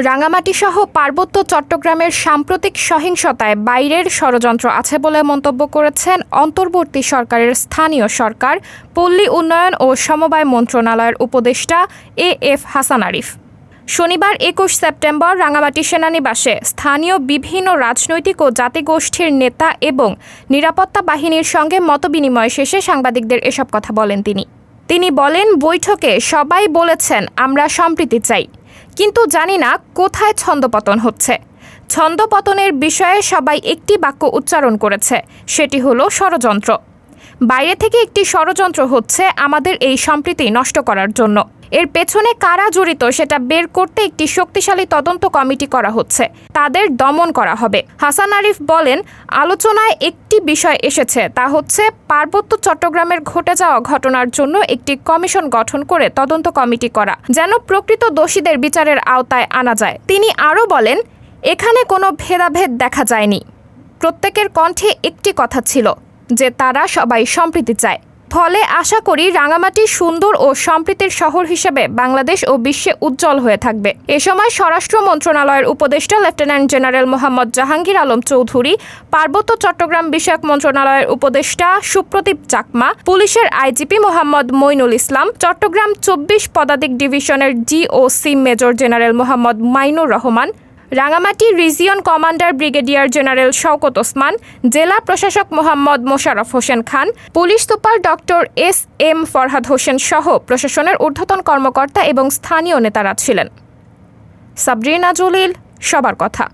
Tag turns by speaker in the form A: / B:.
A: রাঙামাটিসহ পার্বত্য চট্টগ্রামের সাম্প্রতিক সহিংসতায় বাইরের ষড়যন্ত্র আছে বলে মন্তব্য করেছেন অন্তর্বর্তী সরকারের স্থানীয় সরকার, পল্লী উন্নয়ন ও সমবায় মন্ত্রণালয়ের উপদেষ্টা এএফ হাসান আরিফ। শনিবার ২১ সেপ্টেম্বর রাঙামাটি সেনানিবাসে স্থানীয় বিভিন্ন রাজনৈতিক ও জাতিগোষ্ঠীর নেতা এবং নিরাপত্তা বাহিনীর সঙ্গে মতবিনিময় শেষে সাংবাদিকদের এসব কথা বলেন তিনি বলেন, বৈঠকে সবাই বলেছেন আমরা সম্প্রীতি চাই, কিন্তু জানি না কোথায় ছন্দপতন হচ্ছে। ছন্দপতনের বিষয়ে সবাই একটি বাক্য উচ্চারণ করেছে, সেটি হলো ষড়যন্ত্র। বাইরে থেকে একটি ষড়যন্ত্র হচ্ছে আমাদের এই সম্প্রীতি নষ্ট করার জন্য। এর পেছনে কারা জড়িত সেটা বের করতে একটি শক্তিশালী তদন্ত কমিটি করা হচ্ছে, তাদের দমন করা হবে। হাসান আরিফ বলেন, আলোচনায় একটি বিষয় এসেছে, তা হচ্ছে পার্বত্য চট্টগ্রামের ঘটে যাওয়া ঘটনার জন্য একটি কমিশন গঠন করে তদন্ত কমিটি করা, যেন প্রকৃত দোষীদের বিচারের আওতায় আনা যায়। তিনি আরও বলেন, এখানে কোনো ভেদাভেদ দেখা যায়নি। প্রত্যেকের কণ্ঠে একটি কথা ছিল যে তারা সবাই সম্প্রীতি চায়। ফলে আশা করি রাঙামাটি সুন্দর ও সম্প্রীতির শহর হিসেবে বাংলাদেশ ও বিশ্বে উজ্জ্বল হয়ে থাকবে। এ সময় স্বরাষ্ট্র মন্ত্রণালয়ের উপদেষ্টা লেফটেন্যান্ট জেনারেল মোহাম্মদ জাহাঙ্গীর আলম চৌধুরী, পার্বত্য চট্টগ্রাম বিষয়ক মন্ত্রণালয়ের উপদেষ্টা সুপ্রদীপ চাকমা, পুলিশের আইজিপি মোহাম্মদ মইনুল ইসলাম, চট্টগ্রাম ২৪ পদাতিক ডিভিশনের GOC major general Mohammad Mainur Rahman, Rangamati region commander brigadier general Shawkat Osman, জেলা প্রশাসক Mohammad Mosharraf Hossain Khan, police super doctor S M. Farhad Hossain সহ প্রশাসনের ঊর্ধ্বতন কর্মকর্তা এবং স্থানীয় নেতারা ছিলেন। সাবরিনা জলিল, সবার কথা।